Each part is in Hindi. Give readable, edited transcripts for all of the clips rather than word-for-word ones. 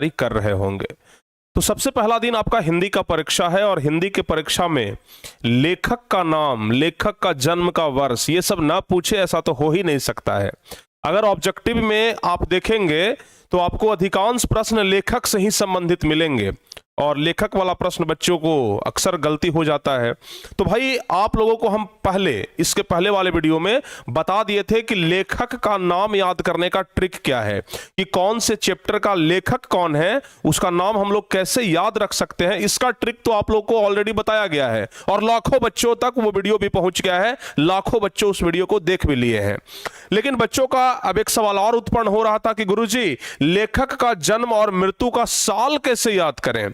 तैयारी कर रहे होंगे। तो सबसे पहला दिन आपका हिंदी का परीक्षा है और हिंदी के परीक्षा में लेखक का नाम, लेखक का जन्म का वर्ष, ये सब ना पूछे ऐसा तो हो ही नहीं सकता है। अगर ऑब्जेक्टिव में आप देखेंगे तो आपको अधिकांश प्रश्न लेखक से ही संबंधित मिलेंगे और लेखक वाला प्रश्न बच्चों को अक्सर गलती हो जाता है। तो भाई आप लोगों को हम इसके पहले वाले वीडियो में बता दिए थे कि लेखक का नाम याद करने का ट्रिक क्या है, कि कौन से चैप्टर का लेखक कौन है, उसका नाम हम लोग कैसे याद रख सकते हैं। इसका ट्रिक तो आप लोग को ऑलरेडी बताया गया है और लाखों बच्चों तक वो वीडियो भी पहुंच गया है, लाखों बच्चों उस वीडियो को देख भी लिए हैं। लेकिन बच्चों का अब एक सवाल और उत्पन्न हो रहा था कि गुरुजी लेखक का जन्म और मृत्यु का साल कैसे याद करें,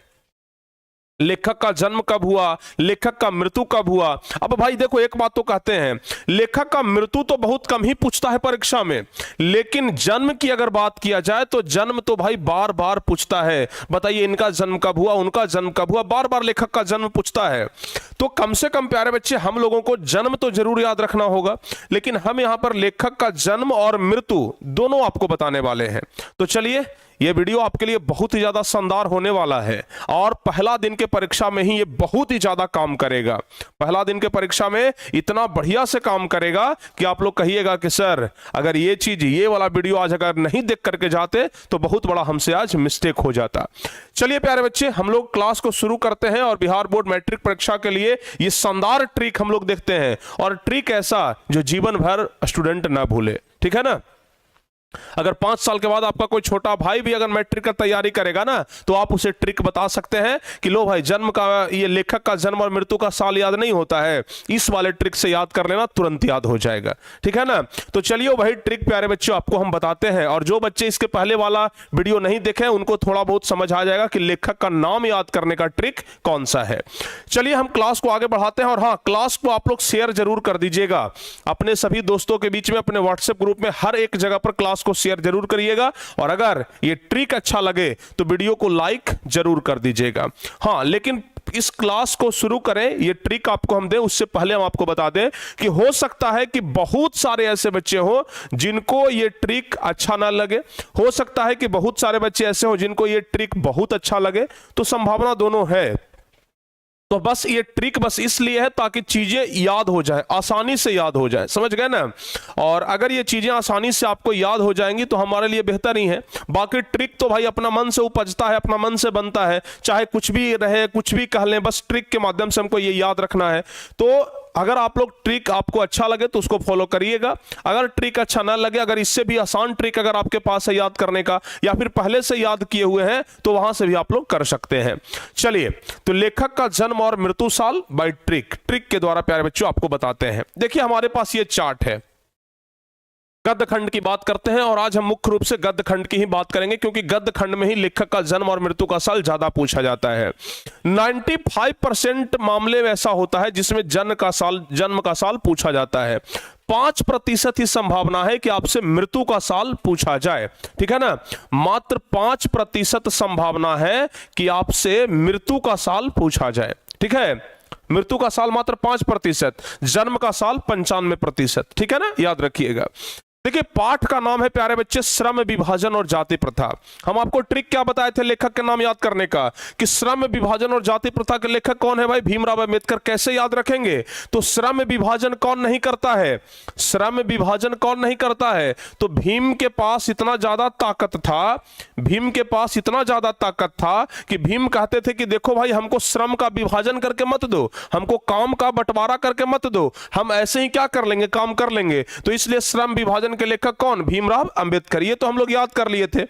लेखक का जन्म कब हुआ, लेखक का मृत्यु कब हुआ। अब भाई देखो एक बात तो कहते हैं, लेखक का मृत्यु तो बहुत कम ही पूछता है परीक्षा में, लेकिन जन्म की अगर बात किया जाए तो जन्म तो भाई बार बार पूछता है। बताइए इनका जन्म कब हुआ, उनका जन्म कब हुआ, बार बार लेखक का जन्म पूछता है। तो कम से कम प्यारे बच्चे हम लोगों को जन्म तो जरूर याद रखना होगा, लेकिन हम यहां पर लेखक का जन्म और मृत्यु दोनों आपको बताने वाले हैं। तो चलिए ये वीडियो आपके लिए बहुत ही ज्यादा शानदार होने वाला है और पहला दिन के परीक्षा में ही ये बहुत ही ज्यादा काम करेगा। पहला दिन के परीक्षा में इतना बढ़िया से काम करेगा कि आप लोग कहिएगा कि सर अगर ये चीज, ये वाला वीडियो आज अगर नहीं देख करके जाते तो बहुत बड़ा हमसे आज मिस्टेक हो जाता। चलिए प्यारे बच्चे हम लोग क्लास को शुरू करते हैं और बिहार बोर्ड मैट्रिक परीक्षा के लिए ये शानदार ट्रिक हम लोग देखते हैं, और ट्रिक ऐसा जो जीवन भर स्टूडेंट ना भूले, ठीक है ना। अगर 5 साल के बाद आपका कोई छोटा भाई भी अगर मैट्रिक का तैयारी करेगा ना तो आप उसे ट्रिक बता सकते हैं कि लो भाई जन्म का, ये लेखक का जन्म और मृत्यु का साल याद नहीं होता है, इस वाले ट्रिक से याद कर लेना, तुरंत याद हो जाएगा, ठीक है ना। तो चलिए वही ट्रिक प्यारे बच्चों आपको हम बताते हैं, और जो बच्चे इसके पहले वाला वीडियो नहीं देखे उनको थोड़ा बहुत समझ आ जाएगा कि लेखक का नाम याद करने का ट्रिक कौन सा है। चलिए हम क्लास को आगे बढ़ाते हैं, और हाँ क्लास को आप लोग शेयर जरूर कर दीजिएगा अपने सभी दोस्तों के बीच में, अपने व्हाट्सएप ग्रुप में हर एक जगह पर क्लास को शेयर जरूर करिएगा, और अगर ये ट्रिक अच्छा लगे तो वीडियो को लाइक जरूर कर दीजिएगा। हाँ लेकिन इस क्लास को शुरू करें, ये ट्रिक आपको हम दें उससे पहले हम आपको बता दें कि हो सकता है कि बहुत सारे ऐसे बच्चे हो जिनको ये ट्रिक अच्छा ना लगे, हो सकता है कि बहुत सारे बच्चे ऐसे हो जिनको ये ट्रिक बहुत अच्छा लगे, तो संभावना दोनों है। तो बस ये ट्रिक बस इसलिए है ताकि चीजें याद हो जाए, आसानी से याद हो जाए, समझ गए ना। और अगर ये चीजें आसानी से आपको याद हो जाएंगी तो हमारे लिए बेहतर ही है। बाकी ट्रिक तो भाई अपना मन से उपजता है, अपना मन से बनता है, चाहे कुछ भी रहे कुछ भी कह लें, बस ट्रिक के माध्यम से हमको ये याद रखना है। तो अगर आप लोग ट्रिक आपको अच्छा लगे तो उसको फॉलो करिएगा, अगर ट्रिक अच्छा ना लगे, अगर इससे भी आसान ट्रिक अगर आपके पास है याद करने का या फिर पहले से याद किए हुए हैं तो वहां से भी आप लोग कर सकते हैं। चलिए तो लेखक का जन्म और मृत्यु साल बाय ट्रिक के द्वारा प्यारे बच्चों आपको बताते हैं। देखिए हमारे पास ये चार्ट है, गद्य खंड की बात करते हैं, और आज हम मुख्य रूप से गद्य खंड की ही बात करेंगे क्योंकि गद्य खंड में ही लेखक का जन्म और मृत्यु का साल ज्यादा पूछा जाता है। 95% मामले में ऐसा होता है जिसमें जन्म का साल पूछा जाता है। 5% ही संभावना है कि आपसे मृत्यु का साल पूछा जाए, ठीक है ना। मात्र 5% संभावना है कि आपसे मृत्यु का साल पूछा जाए, ठीक है। मृत्यु का साल मात्र 5%, जन्म का साल 95%, ठीक है ना, याद रखिएगा। देखिए पाठ का नाम है प्यारे बच्चे श्रम विभाजन और जाति प्रथा। हम आपको ट्रिक क्या बताए थे लेखक के नाम याद करने का, कि श्रम विभाजन और जाति प्रथा के लेखक कौन है भाई, भीमराव अंबेडकर। कैसे याद रखेंगे, तो श्रम विभाजन कौन नहीं करता है, श्रम विभाजन कौन नहीं करता है, तो भीम के पास इतना ज्यादा ताकत था, भीम के पास इतना ज्यादा ताकत था कि भीम कहते थे कि देखो भाई हमको श्रम का विभाजन करके मत दो, हमको काम का बंटवारा करके मत दो, हम ऐसे ही क्या कर लेंगे, काम कर लेंगे। तो इसलिए श्रम विभाजन के लेखक कौन, भीमराव अंबेडकर। ये तो हम लोग याद कर लिए थे।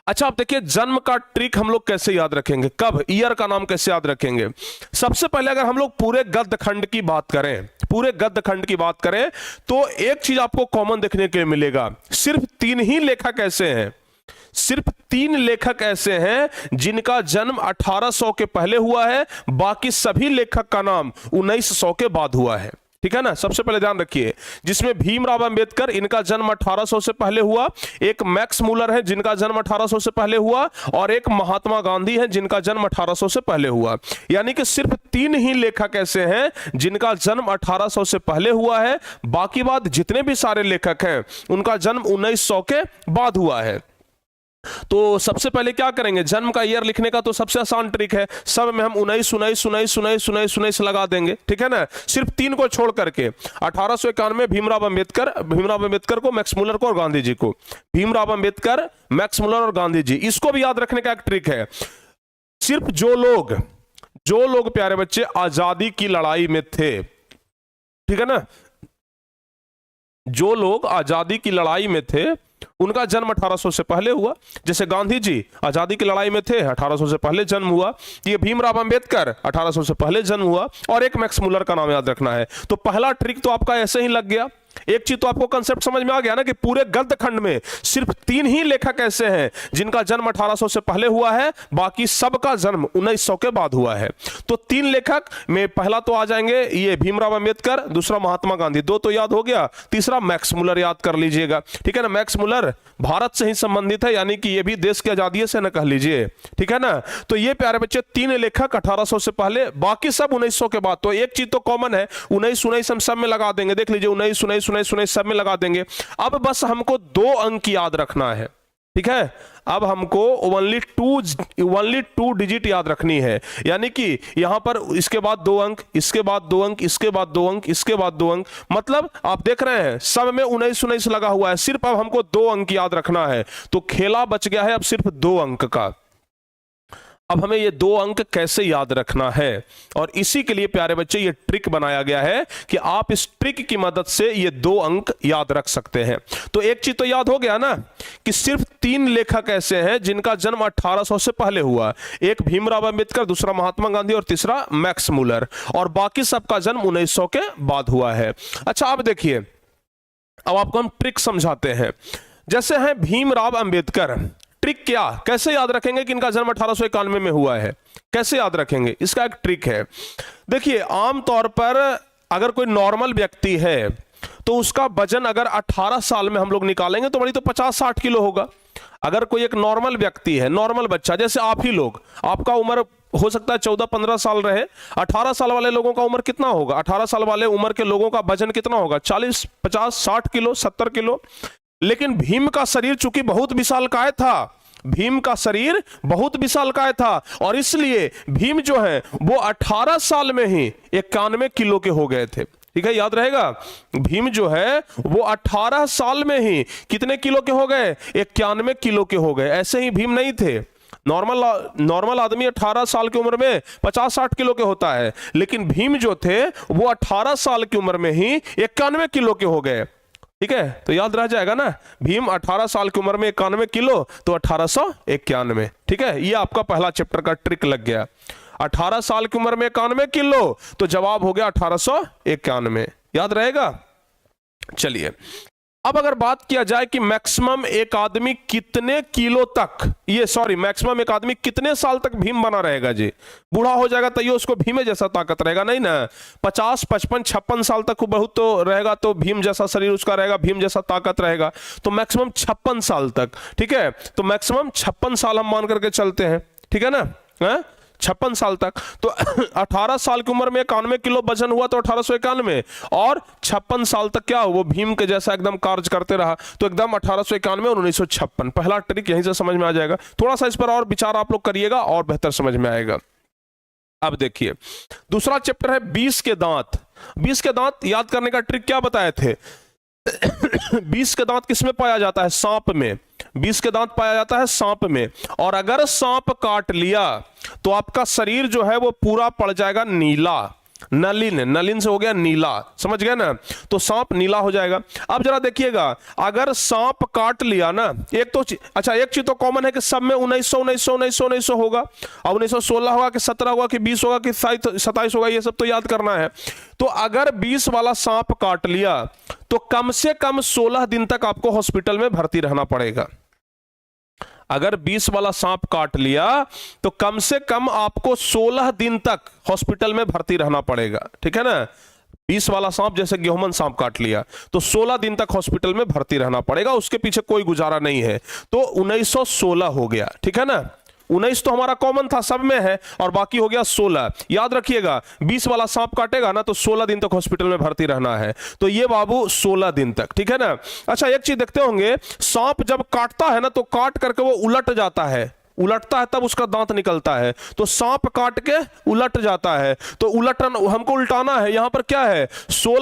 अच्छा आप देखिए जन्म का ट्रिक हम लोग कैसे याद रखेंगे, कब, ईयर का नाम कैसे याद रखेंगे। सबसे पहले अगर हम लोग पूरे गद्य खंड की बात करें, पूरे गद्य खंड की बात करें तो एक चीज आपको कॉमन देखने के लिए मिलेगा, सिर्फ 3 ही लेखक ऐसे हैं, सिर्फ 3 लेखक ऐसे हैं जिनका जन्म 1800 के पहले हुआ है, बाकी सभी लेखक का नाम 1900 के बाद हुआ है, ठीक है ना। सबसे पहले ध्यान रखिए, जिसमें भीमराव अंबेडकर इनका जन्म 1800 से पहले हुआ, एक मैक्स मूलर है जिनका जन्म 1800 से पहले हुआ, और एक महात्मा गांधी है जिनका जन्म 1800 से पहले हुआ। यानी कि सिर्फ 3 ही लेखक ऐसे हैं जिनका जन्म 1800 से पहले हुआ है, बाकी बाद जितने भी सारे लेखक हैं उनका जन्म 1900 के बाद हुआ है। तो सबसे पहले क्या करेंगे, जन्म का ईयर लिखने का तो सबसे आसान ट्रिक है, सब में हम 19 लगा देंगे, ठीक है ना, सिर्फ 3 को छोड़ करके। 1891 भीमराव अंबेडकर को, मैक्स मुलर को और गांधी जी को। भीमराव अंबेडकर, मैक्स मुलर और गांधी जी। इसको भी याद रखने का एक ट्रिक है, सिर्फ जो लोग प्यारे बच्चे आजादी की लड़ाई में थे, ठीक है ना, जो लोग आजादी की लड़ाई में थे उनका जन्म 1800 से पहले हुआ। जैसे गांधी जी आजादी की लड़ाई में थे, 1800 से पहले जन्म हुआ। ये भीमराव अंबेडकर 1800 से पहले जन्म हुआ। और एक मैक्स मुलर का नाम याद रखना है। तो पहला ट्रिक तो आपका ऐसे ही लग गया। एक चीज तो आपको कंसेप्ट समझ में आ गया ना कि पूरे गद्य खंड में सिर्फ 3 ही लेखक ऐसे हैं जिनका जन्म 1800 से पहले हुआ है, बाकी सबका जन्म 1900 के बाद हुआ है। तो 3 लेखक में पहला तो आ जाएंगे ये भीमराव अंबेडकर, दूसरा महात्मा गांधी, 2 तो याद हो गया, तीसरा मैक्स मुलर याद कर लीजिएगा, ठीक है ना। मैक्स मुलर भारत से ही संबंधित है, यानी कि ये भी देश की आजादी से न कह लीजिए, ठीक है ना। तो ये प्यारे बच्चे 3 लेखक 1800 से पहले, बाकी सब 1900 के बाद। तो एक चीज तो कॉमन है, 19 हम सब में लगा देंगे, देख लीजिए 19 सब में लगा देंगे। अब बस हमको 2 अंक याद रखना है, ठीक है। अब हमको ओनली टू डिजिट याद रखनी है, यानी कि यहां पर इसके बाद 2 अंक, इसके बाद 2 अंक, इसके बाद 2 अंक, इसके बाद 2 अंक, मतलब आप देख रहे हैं सब में 19 लगा हुआ है। सिर्फ अब हमको 2 अंक याद रखना है, तो खेला बच गया है अब सिर्फ 2 अंक का। अब हमें ये 2 अंक कैसे याद रखना है, और इसी के लिए प्यारे बच्चे ये ट्रिक बनाया गया है कि आप इस ट्रिक की मदद से ये 2 अंक याद रख सकते हैं। तो एक चीज तो याद हो गया ना कि सिर्फ 3 लेखक ऐसे हैं जिनका जन्म 1800 से पहले हुआ, एक भीमराव अंबेडकर, दूसरा महात्मा गांधी और तीसरा मैक्स मुलर, और बाकी सबका जन्म 1900 के बाद हुआ है। अच्छा अब देखिए, अब आपको हम ट्रिक समझाते हैं। जैसे है भीमराव अंबेडकर, ट्रिक क्या, कैसे याद रखेंगे कि इनका जन्म 1891 में हुआ है, कैसे याद रखेंगे, इसका एक ट्रिक है। देखिए आमतौर पर अगर कोई नॉर्मल व्यक्ति है तो उसका वजन अगर 18 साल में हम लोग निकालेंगे तो बड़ी तो 50-60 किलो होगा। अगर कोई एक नॉर्मल व्यक्ति है, नॉर्मल बच्चा, जैसे आप ही लोग, आपका उम्र हो सकता है 14-15 साल रहे, 18 साल वाले लोगों का उम्र कितना होगा, 18 साल वाले उम्र के लोगों का वजन कितना होगा, 40, 50, 60 किलो, 70 किलो। लेकिन भीम का शरीर चूंकि बहुत विशालकाय था, भीम का शरीर बहुत विशालकाय था, और इसलिए भीम जो है वो 18 साल में ही 91 किलो के हो गए थे, ठीक है, याद रहेगा। भीम जो है वो 18 साल में ही कितने किलो के हो गए, 91 किलो के हो गए। ऐसे ही भीम नहीं थे, नॉर्मल आदमी 18 साल की उम्र में 50-60 किलो के होता है, लेकिन भीम जो थे वो 18 साल की उम्र में ही 91 किलो के हो गए, ठीक है। तो याद रह जाएगा ना, भीम 18 साल की उम्र में 91 किलो, तो 1891, ठीक है। ये आपका पहला चैप्टर का ट्रिक लग गया। 18 साल की उम्र में 91 किलो, तो जवाब हो गया 1891, याद रहेगा। चलिए अब अगर बात किया जाए कि मैक्सिमम एक आदमी कितने किलो तक, मैक्सिमम एक आदमी कितने साल तक भीम बना रहेगा जी, बूढ़ा हो जाएगा तैयो उसको भीमे जैसा ताकत रहेगा, नहीं ना, 50, 55, 56 साल तक बहुत तो रहेगा, तो भीम जैसा शरीर उसका रहेगा, भीम जैसा ताकत रहेगा, तो मैक्सिमम 56 साल तक, ठीक है। तो मैक्सिमम 56 साल हम मान करके चलते हैं, ठीक है ना, 56 साल तक। तो 18 साल की उम्र में 91 किलो वजन हुआ, तो 1891, और 56 साल तक क्या वो भीम के जैसा एकदम कार्य करते रहा, तो एकदम 1891 और 1956। पहला ट्रिक यहीं से समझ में आ जाएगा। थोड़ा सा इस पर और विचार आप लोग करिएगा और बेहतर समझ में आएगा। अब देखिए दूसरा चैप्टर है 20 के दांत। 20 के दांत याद करने का ट्रिक क्या बताए थे 20 के दांत किसमें पाया जाता है, सांप में। 20 के दांत पाया जाता है सांप में, और अगर सांप काट लिया तो आपका शरीर जो है वो पूरा पड़ जाएगा नीला, नलिन से हो गया नीला, समझ गए ना, तो सांप नीला हो जाएगा। अब जरा देखिएगा, अगर सांप काट लिया ना, एक चीज तो कॉमन है कि सब में 1900 होगा, अब 1916 होगा कि 17 होगा कि 20 होगा कि 27 होगा, ये सब तो याद करना है। तो अगर 20 वाला सांप काट लिया तो कम से कम 16 दिन तक आपको हॉस्पिटल में भर्ती रहना पड़ेगा। अगर 20 वाला सांप काट लिया तो कम से कम आपको 16 दिन तक हॉस्पिटल में भर्ती रहना पड़ेगा, ठीक है ना। 20 वाला सांप जैसे गेहूमन सांप काट लिया तो 16 दिन तक हॉस्पिटल में भर्ती रहना पड़ेगा, उसके पीछे कोई गुजारा नहीं है। तो 1916 हो गया, ठीक है ना, 19 तो हमारा कॉमन था, सब में है, और बाकी हो गया 16। याद रखिएगा 20 वाला सांप काटेगा ना तो 16 दिन तक हॉस्पिटल में भर्ती रहना है। तो ये बाबू 16 दिन तक, ठीक है ना। अच्छा एक चीज देखते होंगे, सांप जब काटता है ना तो काट करके वो उलट जाता है, उलटता है तब उसका दांत निकलता है। तो सांप काट के उलट जाता है, तो उलटन हमको उल्टाना है। यहां पर क्या है, 16